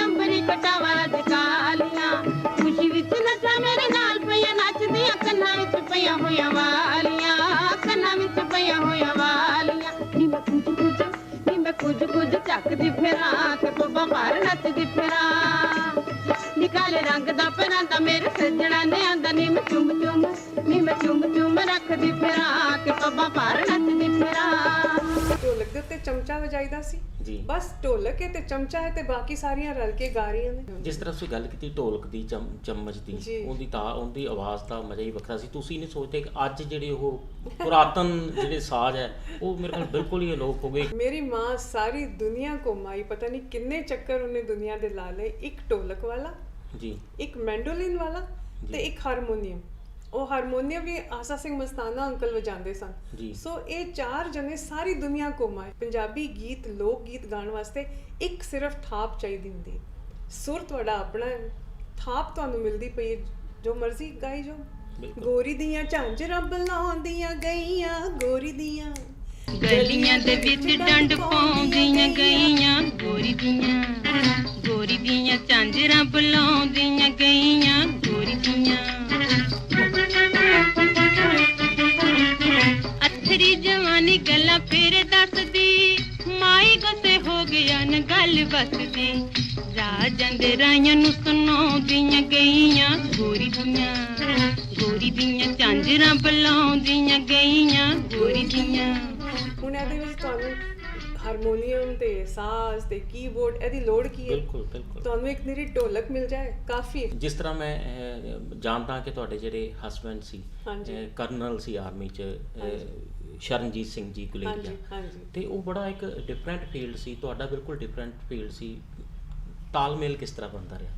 ਅੰਬਰੀ ਕਟਾਵਾ ਦਕਾਲੀਆਂ ਖੁਸ਼ੀ ਵਿੱਚ ਨੱਚਾਂ ਮੇਰੇ ਨਾਲ ਪਈਆਂ ਨੱਚਦੀਆਂ ਕੰਨਾਂ ਵਿੱਚ ਪਈਆਂ ਹੋਈਆਂ ਵਾਲੀਆਂ ਕੰਨਾਂ ਵਿੱਚ ਪਈਆਂ ਹੋਈਆਂ ਵਾਲੀਆਂ ਨੀ ਮੈਂ ਕੁਝ ਚੱਕਦੀ ਫਿਰਾਂ ਤੇ ਬੱਬਾ ਬਾਹਰ ਨੱਚਦੀ ਫਿਰਾਂ ਨਿਕਾਲੇ ਰੰਗ ਦਾ ਪਰਾਂਦਾ ਮੇਰੇ ਸੱਜਣਾ ਨੇ ਆਂਦਾ ਨੀ ਮੈਂ ਚੁੰਮ ਰੱਖਦੀ ਫਿਰਾਂ ਤੇ ਬੱਬਾ ਬਾਹਰ ਨੱਚਦੀ ਫਿਰਾਂ। ਢੋਲਕ ਦੇ ਉੱਤੇ ਚਮਚਾ ਵਜਾਈਦਾ ਸੀ ਜੀ। ਬਸ ਢੋਲਕ ਹੈ ਤੇ ਚਮਚਾ ਹੈ ਤੇ ਬਾਕੀ ਸਾਰੀਆਂ ਰਲ ਕੇ ਗਾ ਰਹੀਆਂ ਨੇ। ਜਿਸ ਤਰ੍ਹਾਂ ਤੁਸੀਂ ਗੱਲ ਕੀਤੀ ਢੋਲਕ ਦੀ ਚਮਚ ਦੀ ਜੀ। ਉਹਦੀ ਆਵਾਜ਼ ਦਾ ਮਜ਼ਾ ਹੀ ਵੱਖਰਾ ਸੀ। ਤੁਸੀਂ ਨਹੀਂ ਸੋਚਦੇ ਕਿ ਅੱਜ ਜਿਹੜੇ ਉਹ ਪੁਰਾਤਨ ਜਿਹੜੇ ਸਾਜ਼ ਹੈ ਉਹ ਮੇਰੇ ਕੋਲ ਬਿਲਕੁਲ ਹੀ ਅਲੋਪ ਹੋ ਗਏ। ਮੇਰੀ ਮਾਂ ਸਾਰੀ ਦੁਨੀਆ ਘੁੰਮਾਈ, ਪਤਾ ਨਹੀਂ ਕਿੰਨੇ ਚੱਕਰ ਉਹਨੇ ਦੁਨੀਆ ਦੇ ਲਾ ਲਏ, ਇੱਕ ਢੋਲਕ ਵਾਲਾ ਜੀ, ਇੱਕ ਮੈਂਡੋਲਿਨ ਵਾਲਾ ਤੇ ਇੱਕ ਹਾਰਮੋਨੀਅਮ। ਉਹ ਹਾਰਮੋਨੀਅਮ ਵੀ ਆਸਾ ਸਿੰਘ ਮਸਤਾਨਾ ਅੰਕਲ ਵਜਾਉਂਦੇ ਸਨ। ਜੀ। ਸੋ ਇਹ ਚਾਰ ਜਣੇ ਸਾਰੀ ਦੁਨੀਆ ਘੁੰਮਾਏ। ਪੰਜਾਬੀ ਗੀਤ, ਲੋਕ ਗੀਤ ਗਾਉਣ ਵਾਸਤੇ ਇੱਕ ਸਿਰਫ ਥਾਪ ਚਾਹੀਦੀ ਹੁੰਦੀ ਹੈ। ਸੁਰ ਤੁਹਾਡਾ ਆਪਣਾ ਹੈ, ਥਾਪ ਤੁਹਾਨੂੰ ਮਿਲਦੀ ਪਈ ਹੈ, ਜੋ ਮਰਜ਼ੀ ਗਾਈ ਜਾਓ। ਗੋਰੀ ਦੀਆਂ ਝਾਂਜਰਾਂ ਬੁਲਾਉਂਦੀਆਂ ਗਈਆਂ, ਗੋਰੀ ਦੀਆਂ ਗਲੀਆਂ ਦੇ ਵਿੱਚ ਡੰਡ ਪਾਉਂਦੀਆਂ ਗਈਆਂ, ਗੋਰੀ ਦੀਆਂ ਝਾਂਜਰਾਂ ਬੁਲਾਉਂਦੀਆਂ ਗਈਆਂ, ਗੋਰੀ ਦੀਆਂ ਅਥਰੀ ਜਵਾਨੀ ਗੱਲਾਂ ਫੇਰ ਦੱਸਦੀ ਮਾਈ ਗੁੱਸੇ ਹੋ ਗਿਆ ਨਾ ਗੱਲ ਬਸਦੀ ਰਾਜਾਂ ਦੇ ਰਾਈਆਂ ਨੂੰ ਸੁਣਾਉਂਦੀਆਂ ਗਈਆਂ, ਗੋਰੀ ਦੀਆਂ ਝਾਂਜਰਾਂ ਬੁਲਾਉਂਦੀਆਂ ਗਈਆਂ, ਗੋਰੀ ਦੀਆਂ। ਹੁਣ ਇਹਦੇ ਵਿੱਚ ਤੁਹਾਨੂੰ ਹਾਰਮੋਨੀਅਮ ਤੇ ਸਾਜ਼ ਤੇ ਕੀਬੋਰਡ ਇਹਦੀ ਲੋੜ ਕੀ ਹੈ? ਬਿਲਕੁਲ ਤੁਹਾਨੂੰ ਇੱਕ ਨਿਰੀ ਢੋਲਕ ਮਿਲ ਜਾਏ ਕਾਫੀ ਹੈ। ਜਿਸ ਤਰ੍ਹਾਂ ਮੈਂ ਜਾਣਦਾ ਕਿ ਤੁਹਾਡੇ ਜਿਹੜੇ ਹਸਬੈਂਡ ਸੀ ਕਰਨਲ ਸੀ ਆਰਮੀ 'ਚ, ਸ਼ਰਨਜੀਤ ਸਿੰਘ ਜੀ ਗੁਲੇਰੀਆ, ਤੇ ਉਹ ਬੜਾ ਇੱਕ ਡਿਫਰੈਂਟ ਫੀਲਡ ਸੀ, ਤੁਹਾਡਾ ਬਿਲਕੁਲ ਡਿਫਰੈਂਟ ਫੀਲਡ ਸੀ। ਤਾਲਮੇਲ ਕਿਸ ਤਰ੍ਹਾਂ ਬਣਦਾ ਰਿਹਾ?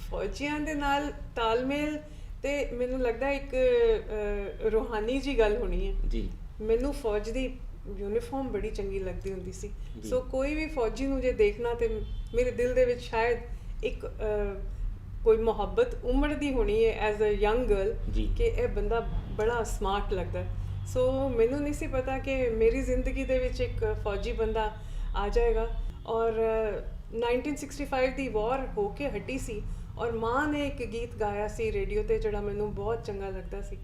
ਫੌਜੀਆਂ ਦੇ ਨਾਲ ਤਾਲਮੇਲ ਤੇ ਮੈਨੂੰ ਲੱਗਦਾ ਇੱਕ ਰੂਹਾਨੀ ਜੀ ਗੱਲ ਹੋਣੀ ਹੈ ਜੀ। ਮੈਨੂੰ ਫੌਜ ਦੀ ਯੂਨੀਫਾਰਮ ਬੜੀ ਚੰਗੀ ਲੱਗਦੀ ਹੁੰਦੀ ਸੀ। ਸੋ ਕੋਈ ਵੀ ਫੌਜੀ ਨੂੰ ਜੇ ਦੇਖਣਾ ਤੇ ਮੇਰੇ ਦਿਲ ਦੇ ਵਿੱਚ ਸ਼ਾਇਦ ਇੱਕ ਕੋਈ ਮੁਹੱਬਤ ਉਮੜਦੀ ਹੋਣੀ ਹੈ ਐਜ਼ ਅ ਯੰਗ ਗਰਲ ਕਿ ਇਹ ਬੰਦਾ ਬੜਾ ਸਮਾਰਟ ਲੱਗਦਾ। ਸੋ ਮੈਨੂੰ ਨਹੀਂ ਸੀ ਪਤਾ ਕਿ ਮੇਰੀ ਜ਼ਿੰਦਗੀ ਦੇ ਵਿੱਚ ਇੱਕ ਫੌਜੀ ਬੰਦਾ ਆ ਜਾਏਗਾ। ਔਰ 1965 ਦੀ ਵਾਰ ਹੋ ਕੇ ਹਟੀ ਸੀ ਔਰ ਮਾਂ ਨੇ ਇੱਕ ਗੀਤ ਗਾਇਆ ਸੀ ਰੇਡੀਓ ਤੇ ਜਿਹੜਾ ਮੈਨੂੰ ਬਹੁਤ ਚੰਗਾ ਲੱਗਦਾ ਸੀ।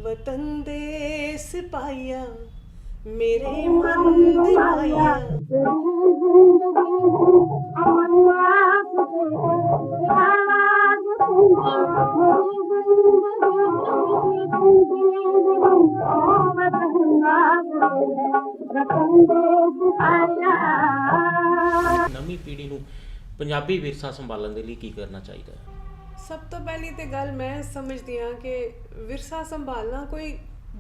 ਵਤਨ ਦੇ ਸਿਪਾਹੀਆ ਮੇਰੇ ਮਨ ਦੀ ਮਾਇਆ ਨਵੀਂ ਪੀੜ੍ਹੀ ਨੂੰ ਪੰਜਾਬੀ ਵਿਰਸਾ ਸੰਭਾਲਣ ਦੇ ਲਈ ਕੀ ਕਰਨਾ ਚਾਹੀਦਾ ਹੈ? ਸਭ ਤੋਂ ਪਹਿਲੀ ਤੇ ਗੱਲ ਮੈਂ ਸਮਝਦੀ ਹਾਂ ਕਿ ਵਿਰਸਾ ਸੰਭਾਲਣਾ ਕੋਈ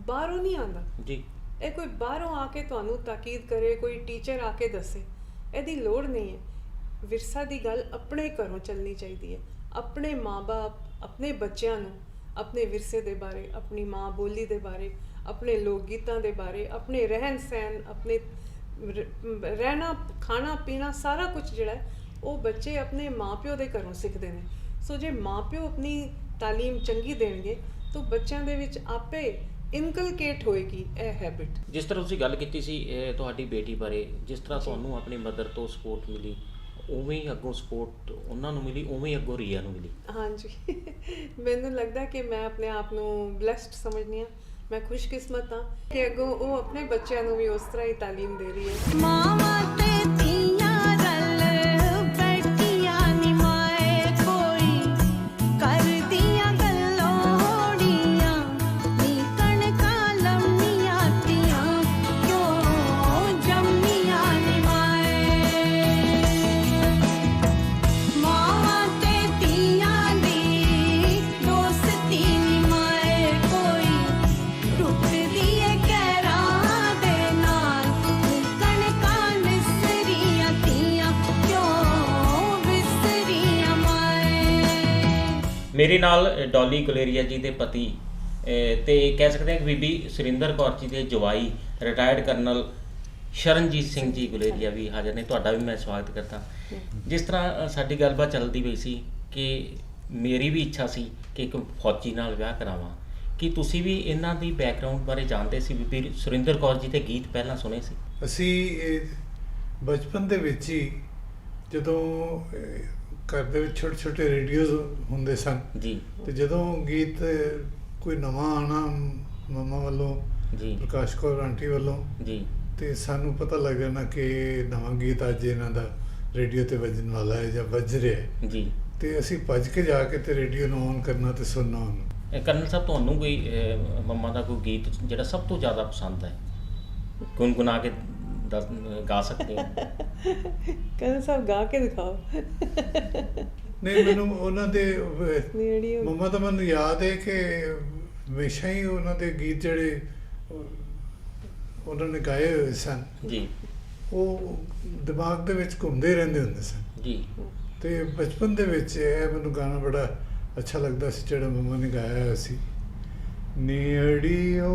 ਬਾਹਰੋਂ ਨਹੀਂ ਆਉਂਦਾ ਜੀ। ਇਹ ਕੋਈ ਬਾਹਰੋਂ ਆ ਕੇ ਤੁਹਾਨੂੰ ਤਾਕੀਦ ਕਰੇ, ਕੋਈ ਟੀਚਰ ਆ ਕੇ ਦੱਸੇ, ਇਹਦੀ ਲੋੜ ਨਹੀਂ ਹੈ। ਵਿਰਸਾ ਦੀ ਗੱਲ ਆਪਣੇ ਘਰੋਂ ਚੱਲਣੀ ਚਾਹੀਦੀ ਹੈ। ਆਪਣੇ ਮਾਂ-ਬਾਪ ਆਪਣੇ ਬੱਚਿਆਂ ਨੂੰ ਆਪਣੇ ਵਿਰਸੇ ਦੇ ਬਾਰੇ, ਆਪਣੀ ਮਾਂ ਬੋਲੀ ਦੇ ਬਾਰੇ, ਆਪਣੇ ਲੋਕ ਗੀਤਾਂ ਦੇ ਬਾਰੇ, ਆਪਣੇ ਰਹਿਣ ਸਹਿਣ, ਆਪਣੇ ਰਹਿਣਾ ਖਾਣਾ ਪੀਣਾ ਸਾਰਾ ਕੁਝ ਜਿਹੜਾ ਉਹ ਬੱਚੇ ਆਪਣੇ ਮਾਂ-ਪਿਓ ਦੇ ਘਰੋਂ ਸਿੱਖਦੇ ਨੇ। ਸੋ ਜੇ ਮਾਂ-ਪਿਓ ਆਪਣੀ ਤਾਲੀਮ ਚੰਗੀ ਦੇਣਗੇ ਤਾਂ ਬੱਚਿਆਂ ਦੇ ਵਿੱਚ ਆਪੇ ਇਨਕਲਕੇਟ ਹੋਏਗੀ ਇਹ ਹੈਬਿਟ। ਜਿਸ ਤਰ੍ਹਾਂ ਤੁਸੀਂ ਗੱਲ ਕੀਤੀ ਸੀ ਤੁਹਾਡੀ ਬੇਟੀ ਬਾਰੇ, ਜਿਸ ਤਰ੍ਹਾਂ ਤੁਹਾਨੂੰ ਆਪਣੀ ਮਦਰ ਤੋਂ ਸਪੋਰਟ ਮਿਲੀ ਉਵੇਂ ਹੀ ਅੱਗੋਂ ਸਪੋਰਟ ਉਹਨਾਂ ਨੂੰ ਮਿਲੀ, ਉਵੇਂ ਹੀ ਅੱਗੋਂ ਰੀਆ ਨੂੰ ਮਿਲੀ। ਹਾਂਜੀ ਮੈਨੂੰ ਲੱਗਦਾ ਕਿ ਮੈਂ ਆਪਣੇ ਆਪ ਨੂੰ ਬਲੈਸਡ ਸਮਝਦੀ ਹਾਂ। ਮੈਂ ਖੁਸ਼ਕਿਸਮਤ ਹਾਂ ਕਿ ਅੱਗੋਂ ਉਹ ਆਪਣੇ ਬੱਚਿਆਂ ਨੂੰ ਵੀ ਉਸ ਤਰ੍ਹਾਂ ਹੀ ਤਾਲੀਮ ਦੇ ਰਹੀ ਹੈ। ਮਾਵਾਂ ਤੇ ਧੀਆਂ ਰਲ ਬੈਠੀਆਂ ਨੀ ਮਾਏ ਕੋਈ ਕਰਦੀਆਂ ਗੱਲੋੜੀਆਂ ਨੀ ਕਣਕਾਂ ਲੰਮੀਆਂ ਧੀਆਂ ਕਿਉਂ ਜੰਮੀਆਂ ਨੀ ਮਾਏ। ਮਾਵਾਂ ਤੇ ਧੀਆਂ ਦੀ ਦੋਸਤੀ ਨੀ ਮਾਏ ਕੋਈ ਟੁੱਟਦੀ ਏ ਕਹਿਰਾਂ ਦੇ ਨਾਲ ਕਣਕਾਂ ਵਿਸਰੀਆਂ ਧੀਆਂ ਕਿਉਂ ਵਿਸਰੀਆਂ ਮਾਏ। ਮੇਰੇ ਨਾਲ ਡੋਲੀ ਗੁਲੇਰੀਆ ਜੀ ਦੇ ਪਤੀ ਤੇ ਕਹਿ ਸਕਦੇ ਹਾਂ ਕਿ ਬੀਬੀ ਸੁਰਿੰਦਰ ਕੌਰ ਜੀ ਦੇ ਜਵਾਈ ਰਿਟਾਇਰਡ ਕਰਨਲ ਸ਼ਰਨਜੀਤ ਸਿੰਘ ਜੀ ਗੁਲੇਰੀਆ ਵੀ ਹਾਜ਼ਰ ਨੇ, ਤੁਹਾਡਾ ਵੀ ਮੈਂ ਸਵਾਗਤ ਕਰਦਾ। ਜਿਸ ਤਰ੍ਹਾਂ ਸਾਡੀ ਗੱਲਬਾਤ ਚੱਲਦੀ ਪਈ ਸੀ ਕਿ ਮੇਰੀ ਵੀ ਇੱਛਾ ਸੀ ਕਿ ਇੱਕ ਫੌਜੀ ਨਾਲ ਵਿਆਹ ਕਰਾਵਾਂ, ਕਿ ਤੁਸੀਂ ਵੀ ਇਹਨਾਂ ਦੀ ਬੈਕਗਰਾਉਂਡ ਬਾਰੇ ਜਾਣਦੇ ਸੀ? ਬੀਬੀ ਸੁਰਿੰਦਰ ਕੌਰ ਜੀ ਦੇ ਗੀਤ ਪਹਿਲਾਂ ਸੁਣੇ ਸੀ? ਅਸੀਂ ਬਚਪਨ ਦੇ ਵਿੱਚ ਹੀ ਜਦੋਂ ਘਰ ਦੇ ਵਿੱਚ ਛੋਟੇ ਛੋਟੇ ਰੇਡੀਓਜ਼ ਹੁੰਦੇ ਸਨ ਜੀ, ਤੇ ਜਦੋਂ ਗੀਤ ਕੋਈ ਨਵਾਂ ਆਉਣਾ ਮੰਮਾ ਵੱਲੋਂ ਜੀ, ਪ੍ਰਕਾਸ਼ ਕੌਰ ਆਂਟੀ ਵੱਲੋਂ, ਜੀ, ਤੇ ਸਾਨੂੰ ਪਤਾ ਲੱਗ ਜਾਣਾ ਕਿ ਨਵਾਂ ਗੀਤ ਅੱਜ ਇਹਨਾਂ ਦਾ ਰੇਡੀਓ ਤੇ ਵੱਜਣ ਵਾਲਾ ਹੈ ਜਾਂ ਵੱਜ ਰਿਹਾ ਹੈ, ਜੀ, ਤੇ ਅਸੀਂ ਭੱਜ ਕੇ ਜਾ ਕੇ ਤੇ ਰੇਡੀਓ ਨੂੰ ਔਨ ਕਰਨਾ ਤੇ ਸੁਣਨਾ ਉਹਨੂੰ। ਕਰਨਲ ਸਾਹਿਬ, ਤੁਹਾਨੂੰ ਕੋਈ ਮੰਮਾ ਦਾ ਕੋਈ ਗੀਤ ਜਿਹੜਾ ਸਭ ਤੋਂ ਜ਼ਿਆਦਾ ਪਸੰਦ ਹੈ, ਗੁਨਗੁਣਾ ਕੇ ਗਾ ਸਕਦੇ ਹੋ? ਕਹਿੰਦੇ ਸਭ ਗਾ ਕੇ ਦਿਖਾਓ। ਨਹੀਂ, ਮੈਨੂੰ ਉਹਨਾਂ ਦੇ ਜਿਹੜੀ ਮੰਮਾ ਦਾ ਮੈਨੂੰ ਯਾਦ ਹੈ ਕਿ ਹਮੇਸ਼ਾ ਹੀ ਉਹਨਾਂ ਦੇ ਗੀਤ ਜਿਹੜੇ ਉਹਨਾਂ ਨੇ ਗਾਏ ਹੋਏ ਸਨ ਜੀ, ਉਹ ਦਿਮਾਗ ਦੇ ਵਿੱਚ ਘੁੰਮਦੇ ਰਹਿੰਦੇ ਹੁੰਦੇ ਸਨ ਜੀ। ਤੇ ਬਚਪਨ ਦੇ ਵਿੱਚ ਇਹ ਮੈਨੂੰ ਗਾਣਾ ਬੜਾ ਅੱਛਾ ਲੱਗਦਾ ਸੀ ਜਿਹੜਾ ਮੰਮਾ ਨੇ ਗਾਇਆ ਹੋਇਆ ਸੀ, ਨੀੜੀਓ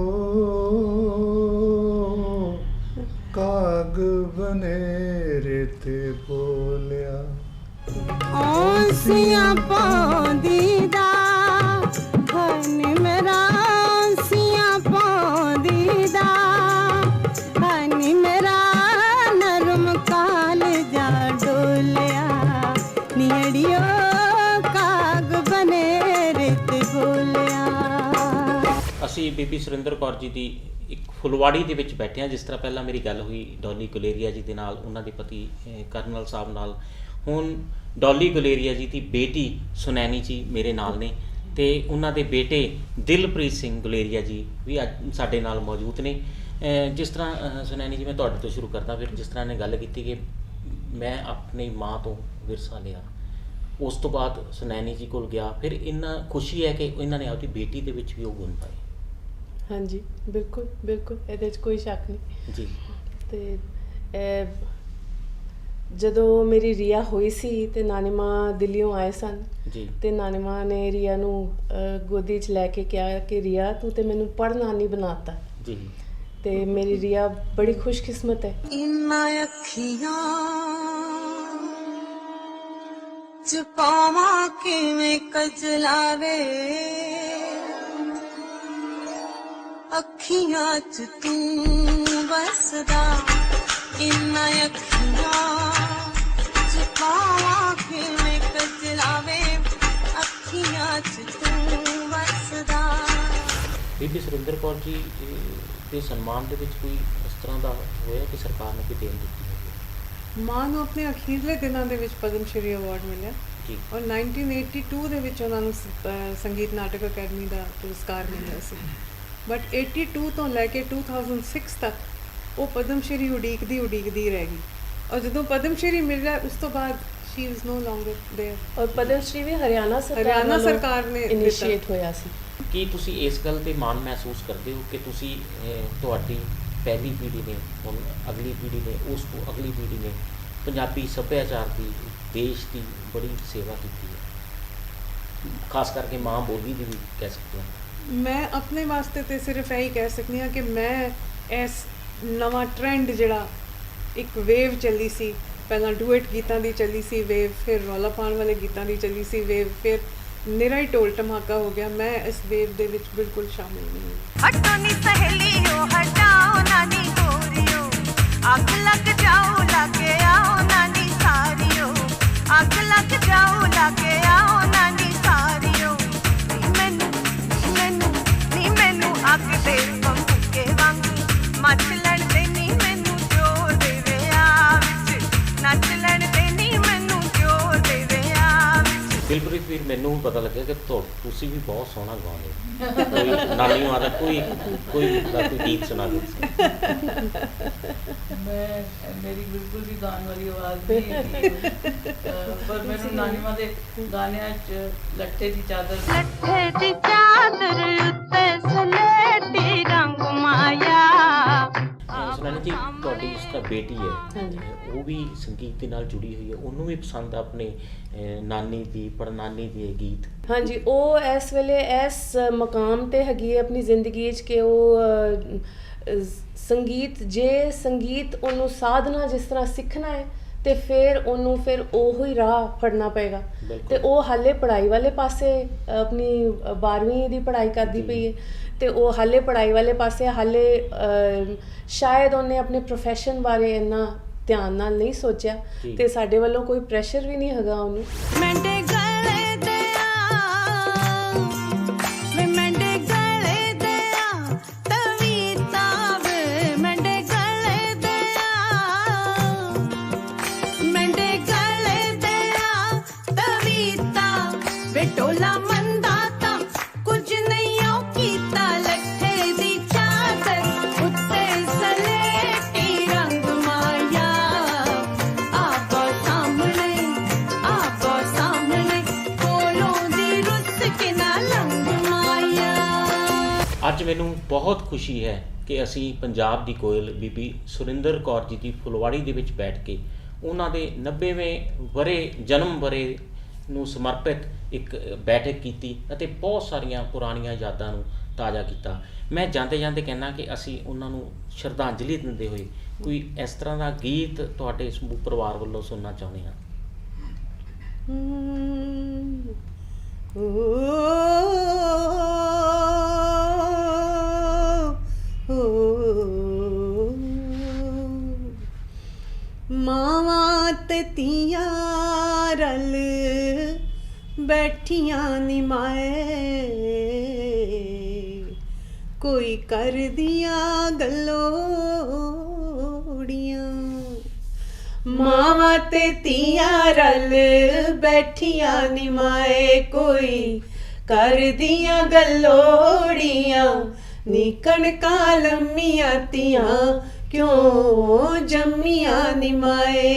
ਕਾਗ ਬਨੇਰੇ ਤੇ ਬੋਲਿਆ, ਔਂਸੀਆਂ ਪਾਉਂਦੀ ਦਾ ਹਨੀ ਮੇਰਾ, ਔਂਸੀਆਂ ਪਾਉਂਦੀ ਦਾ ਹਨੀ ਮੇਰਾ, ਨਰਮ ਕਾਲ ਜਾ ਡੋਲਿਆ, ਨੀੜੀਓ ਕਾਗ ਬਨੇਰੇ ਤੇ ਬੋਲਿਆ। ਅਸੀਂ ਬੀਬੀ ਸੁਰਿੰਦਰ ਕੌਰ ਜੀ ਦੀ ਇੱਕ ਫੁਲਵਾੜੀ ਦੇ ਵਿੱਚ ਬੈਠੇ ਹਾਂ। ਜਿਸ ਤਰ੍ਹਾਂ ਪਹਿਲਾਂ ਮੇਰੀ ਗੱਲ ਹੋਈ ਡੋਲੀ ਗੁਲੇਰੀਆ ਜੀ ਦੇ ਨਾਲ, ਉਹਨਾਂ ਦੇ ਪਤੀ ਕਰਨਲ ਸਾਹਿਬ ਨਾਲ, ਹੁਣ ਡੋਲੀ ਗੁਲੇਰੀਆ ਜੀ ਦੀ ਬੇਟੀ ਸੁਨੈਣੀ ਜੀ ਮੇਰੇ ਨਾਲ ਨੇ, ਤੇ ਉਹਨਾਂ ਦੇ ਬੇਟੇ ਦਿਲਪ੍ਰੀਤ ਸਿੰਘ ਗੁਲੇਰੀਆ ਜੀ ਵੀ ਅੱਜ ਸਾਡੇ ਨਾਲ ਮੌਜੂਦ ਨੇ। ਜਿਸ ਤਰ੍ਹਾਂ ਸੁਨੈਣੀ ਜੀ, ਮੈਂ ਤੁਹਾਡੇ ਤੋਂ ਸ਼ੁਰੂ ਕਰਦਾ। ਫਿਰ ਜਿਸ ਤਰ੍ਹਾਂ ਨੇ ਗੱਲ ਕੀਤੀ ਕਿ ਮੈਂ ਆਪਣੀ ਮਾਂ ਤੋਂ ਵਿਰਸਾ ਲਿਆ, ਉਸ ਤੋਂ ਬਾਅਦ ਸੁਨੈਣੀ ਜੀ ਕੋਲ ਗਿਆ, ਫਿਰ ਇੰਨਾ ਖੁਸ਼ੀ ਹੈ ਕਿ ਇਹਨਾਂ ਨੇ ਆਪਣੀ ਬੇਟੀ ਦੇ ਵਿੱਚ ਵੀ ਉਹ ਗੁਣ ਪਾਏ। ਹਾਂਜੀ, ਬਿਲਕੁਲ ਬਿਲਕੁਲ, ਇਹਦੇ 'ਚ ਕੋਈ ਸ਼ੱਕ ਨਹੀਂ ਜੀ। ਤੇ ਜਦੋਂ ਮੇਰੀ ਰੀਆ ਹੋਈ ਸੀ ਤੇ ਨਾਨੀ ਮਾਂ ਦਿੱਲੀੋਂ ਆਏ ਸਨ, ਜੀ, ਤੇ ਨਾਨੀ ਮਾਂ ਨੇ ਰੀਆ ਨੂੰ ਗੋਦੀ 'ਚ ਲੈ ਕੇ ਕਿਹਾ ਕਿ ਰੀਆ ਤੂੰ ਤੇ ਮੈਨੂੰ ਪੜ੍ਹਨਾਨੀ ਬਣਾਤਾ। ਜੀ। ਤੇ ਮੇਰੀ ਰੀਆ ਬੜੀ ਖੁਸ਼ਕਿਸਮਤ ਹੈ। ਇਨਾਂ ਅੱਖੀਆਂ ਚ ਪਾਵਾਂ ਕਿਵੇਂ ਕਜਲਾਵੇ, ਅੱਖੀਆਂ ਚ ਤੂੰ ਵਸਦਾ, ਇਨਾਂ ਅੱਖੀਆਂ ਚ ਪਾਵਾਂ ਕਿਵੇਂ ਕਜਲਾਵੇ, ਅੱਖੀਆਂ ਚ ਤੂੰ ਵਸਦਾ। ਬੀਬੀ ਸੁਰਿੰਦਰ ਕੌਰ ਜੀ ਦੇ ਸਨਮਾਨ ਦੇ ਵਿੱਚ ਕੋਈ ਇਸ ਤਰ੍ਹਾਂ ਦਾ ਹੋਇਆ ਕਿ ਸਰਕਾਰ ਨੇ ਕੋਈ ਦੇਣ ਦਿੱਤੀ ਹੋਵੇ? ਮਾਂ ਨੂੰ ਆਪਣੇ ਅਖੀਰਲੇ ਦਿਨਾਂ ਦੇ ਵਿੱਚ ਪਦਮ ਸ਼੍ਰੀ ਅਵਾਰਡ ਮਿਲਿਆ, ਜੀ, ਔਰ 1982 ਦੇ ਵਿੱਚ ਉਹਨਾਂ ਨੂੰ ਸੰਗੀਤ ਨਾਟਕ ਅਕੈਡਮੀ ਦਾ ਪੁਰਸਕਾਰ ਮਿਲਿਆ ਸੀ। ਬਟ 82 ਤੋਂ ਲੈ ਕੇ 2006 ਤੱਕ ਉਹ ਪਦਮ ਸ਼੍ਰੀ ਉਡੀਕਦੀ ਰਹਿ ਗਈ, ਔਰ ਜਦੋਂ ਪਦਮ ਸ਼੍ਰੀ ਮਿਲਿਆ ਉਸ ਤੋਂ ਬਾਅਦ she is no longer there. ਔਰ ਪਦਮ ਸ਼੍ਰੀ ਵੀ ਹਰਿਆਣਾ ਸਰਕਾਰ ਨੇ ਇਨੀਸ਼ੀਏਟ ਹੋਇਆ ਸੀ। ਕੀ ਤੁਸੀਂ ਇਸ ਗੱਲ ਤੇ ਮਾਣ ਮਹਿਸੂਸ ਕਰਦੇ ਹੋ ਕਿ ਤੁਸੀਂ ਤੁਹਾਡੀ ਪਹਿਲੀ ਪੀੜ੍ਹੀ ਨੇ, ਹੁਣ ਅਗਲੀ ਪੀੜ੍ਹੀ ਨੇ, ਉਸ ਤੋਂ ਅਗਲੀ ਪੀੜ੍ਹੀ ਨੇ ਪੰਜਾਬੀ ਸੱਭਿਆਚਾਰ ਦੀ, ਦੇਸ਼ ਦੀ ਬੜੀ ਸੇਵਾ ਕੀਤੀ ਹੈ, ਖਾਸ ਕਰਕੇ ਮਾਂ ਬੋਲੀ ਦੀ ਵੀ ਕਹਿ ਸਕਦੇ ਹਾਂ? ਮੈਂ ਆਪਣੇ ਵਾਸਤੇ ਤੇ ਸਿਰਫ ਇਹੀ ਕਹਿ ਸਕਦੀ ਹਾਂ ਕਿ ਮੈਂ ਇਸ ਨਵਾਂ ਟ੍ਰੈਂਡ ਜਿਹੜਾ ਇੱਕ ਵੇਵ ਚੱਲੀ ਸੀ, ਪਹਿਲਾਂ ਡੂਇਟ ਗੀਤਾਂ ਦੀ ਚੱਲੀ ਸੀ ਵੇਵ, ਫਿਰ ਰੌਲਾ ਪਾਉਣ ਵਾਲੇ ਗੀਤਾਂ ਦੀ ਚੱਲੀ ਸੀ ਵੇਵ, ਫਿਰ ਨਿਰਾ ਹੀ ਢੋਲ ਧਮਾਕਾ ਹੋ ਗਿਆ, ਮੈਂ ਇਸ ਵੇਵ ਦੇ ਵਿੱਚ ਬਿਲਕੁਲ ਸ਼ਾਮਿਲ ਨਹੀਂ ਹਾਂ। ਹਟੋ ਨੀ ਸਹੇਲੀਓ, ਹਟਾਓ ਨਾ ਨੀ ਗੋਰੀਓ, ਅੱਗ ਲੱਗ ਜਾਓ ਲਾਗੇ ਆਓ ਨਾ ਨੀ ਸਾਰੀਓ, ਅੱਗ ਲੱਗ ਜਾਓ ਲਾਗੇ ਆਓ ਨਾ ਨੀ ਸਾਰੀਓ, ਮੈਨੂੰ ਮੈਨੂੰ ਨੀ ਮੈਨੂੰ ਅੱਗ ਦੇ ਭੁੱਕੇ ਵਾਂਗੂ ਮੱਚ ਲੈਣ ਦੇ ਨੀ ਮੈਨੂੰ ਜੋਰ ਦੇ ਵਿਆਹ ਵਿੱਚ, ਨੱਚ ਲੈਣ ਦੇ ਨੀ ਮੈਨੂੰ ਜੋਰ ਦੇ ਵਿਆਹ ਵਿੱਚ। ਦਿਲਪ੍ਰੀਤ ਵੀਰ, ਮੈਨੂੰ ਪਤਾ ਲੱਗਿਆ ਕਿ ਤੁਸੀਂ ਵੀ ਬਹੁਤ ਸੋਹਣਾ ਗਾਉਂਦੇ ਹੋ। ਕੋਈ ਨਾਨੀ ਮਾਂ ਦਾ ਕੋਈ ਗੀਤ ਸੁਣਾ ਦਿਓ। ਮੈਂ ਮੇਰੀ ਬਿਲਕੁਲ ਵੀ ਗਾਣ ਵਾਲੀ ਆਵਾਜ਼ ਨਹੀਂ ਹੈਗੀ, ਪਰ ਮੈਨੂੰ ਨਾਨੀ ਮਾਂ ਦੇ ਗਾਣਿਆਂ 'ਚ ਲੱਠੇ ਦੀ ਚਾਦਰ, ਲੱਠੇ ਦੀ ਚਾਦਰ ਉੱਤੇ ਸਲੇਟੀ ਰੰਗ ਮਾਇਆ। ਸੁਣਾਣੀ ਜੀ ਤੁਹਾਡੀ ਇਸ ਤਰ੍ਹਾਂ ਬੇਟੀ ਹੈ ਹਾਂਜੀ। ਉਹ ਵੀ ਸੰਗੀਤ ਦੇ ਨਾਲ ਜੁੜੀ ਹੋਈ ਹੈ, ਉਹਨੂੰ ਵੀ ਪਸੰਦ ਆ ਆਪਣੇ ਨਾਨੀ ਦੀ ਪੜਨਾਨੀ ਦੇ ਗੀਤ? ਹਾਂਜੀ, ਉਹ ਇਸ ਵੇਲੇ ਇਸ ਮਕਾਮ ਤੇ ਹੈਗੀ ਹੈ ਆਪਣੀ ਜ਼ਿੰਦਗੀ 'ਚ ਕਿ ਉਹ ਸੰਗੀਤ, ਜੇ ਸੰਗੀਤ ਉਹਨੂੰ ਸਾਧਨਾ ਜਿਸ ਤਰ੍ਹਾਂ ਸਿੱਖਣਾ ਹੈ ਤੇ ਫਿਰ ਉਹਨੂੰ ਫਿਰ ਉਹੋ ਹੀ ਰਾਹ ਫੜਨਾ ਪਏਗਾ। ਤੇ ਉਹ ਹਾਲੇ ਪੜ੍ਹਾਈ ਵਾਲੇ ਪਾਸੇ ਆਪਣੀ 12ਵੀਂ ਦੀ ਪੜ੍ਹਾਈ ਕਰਦੀ ਪਈ ਹੈ ਤੇ ਉਹ ਹਾਲੇ ਪੜ੍ਹਾਈ ਵਾਲੇ ਪਾਸੇ ਹਾਲੇ ਸ਼ਾਇਦ ਉਹਨੇ ਆਪਣੇ ਪ੍ਰੋਫੈਸ਼ਨ ਬਾਰੇ ਇੰਨਾ ਧਿਆਨ ਨਾਲ ਨਹੀਂ ਸੋਚਿਆ ਤੇ ਸਾਡੇ ਵੱਲੋਂ ਕੋਈ ਪ੍ਰੈਸ਼ਰ ਵੀ ਨਹੀਂ ਹੈਗਾ ਉਹਨੂੰ। ਮੈਂਡੇ ਗਲੇ ਦੇ ਵੇ ਮੈਂਡੇ ਗਲੇ ਦੇ ਤਵੀਤਾ ਵੇ ਮੈਂਡੇ ਗਲੇ ਦੇ ਮੈਂਡੇ ਗਲੇ ਦੇ ਤਵੀਤਾ ਵੇ ਟੋਲਾ ਮੰਦਾ ਤਾਂ ਕੁਝ ਨਹੀਂ ਉਹ ਕੀਤਾ ਲੱਠੇ ਦੀ ਚਾਦਰ ਉੱਤੇ ਸਲੇਟੀ ਰੰਗ ਮਾਇਆ ਆਪੋ ਸਾਹਮਣੇ ਕੋਲੋਂ ਦੀ ਰੁੱਸ ਕੇ ਨਾ ਲੰਗ ਮਾਇਆ। ਅੱਜ ਮੈਨੂੰ ਬਹੁਤ ਖੁਸ਼ੀ ਹੈ ਕਿ ਅਸੀਂ ਪੰਜਾਬ ਦੀ ਕੋਇਲ ਬੀਬੀ ਸੁਰਿੰਦਰ ਕੌਰ ਜੀ ਦੀ ਫੁਲਵਾੜੀ ਦੇ ਵਿੱਚ ਬੈਠ ਕੇ ਉਹਨਾਂ ਦੇ 90ਵੇਂ ਜਨਮ ਵਰ੍ਹੇ ਨੂੰ ਸਮਰਪਿਤ ਇੱਕ ਬੈਠਕ ਕੀਤੀ ਅਤੇ ਬਹੁਤ ਸਾਰੀਆਂ ਪੁਰਾਣੀਆਂ ਯਾਦਾਂ ਨੂੰ ਤਾਜ਼ਾ ਕੀਤਾ। ਮੈਂ ਜਾਂਦੇ ਜਾਂਦੇ ਕਹਿਣਾ ਕਿ ਅਸੀਂ ਉਹਨਾਂ ਨੂੰ ਸ਼ਰਧਾਂਜਲੀ ਦਿੰਦੇ ਹੋਏ ਕੋਈ ਇਸ ਤਰ੍ਹਾਂ ਦਾ ਗੀਤ ਤੁਹਾਡੇ ਸਮੂਹ ਪਰਿਵਾਰ ਵੱਲੋਂ ਸੁਣਨਾ ਚਾਹੁੰਦੇ ਹਾਂ। ਮਾਵਾਂ ਤੇ ਧੀਆਂ ਰਲ ਬੈਠੀਆਂ ਨੀ ਮਾਏ ਕੋਈ ਕਰਦੀਆਂ ਗੱਲੋੜੀਆਂ। ਮਾਵਾਂ ਤੇ ਧੀਆਂ ਰਲ ਬੈਠੀਆਂ ਨੀ ਮਾਏ ਕੋਈ ਕਰਦੀਆਂ ਗੱਲੋੜੀਆਂ ਨੀ ਕਣਕਾਂ ਲੰਮੀਆਂ ਧੀਆਂ ਕਿਉਂ ਜੰਮੀਆਂ ਨੀ ਮਾਏ।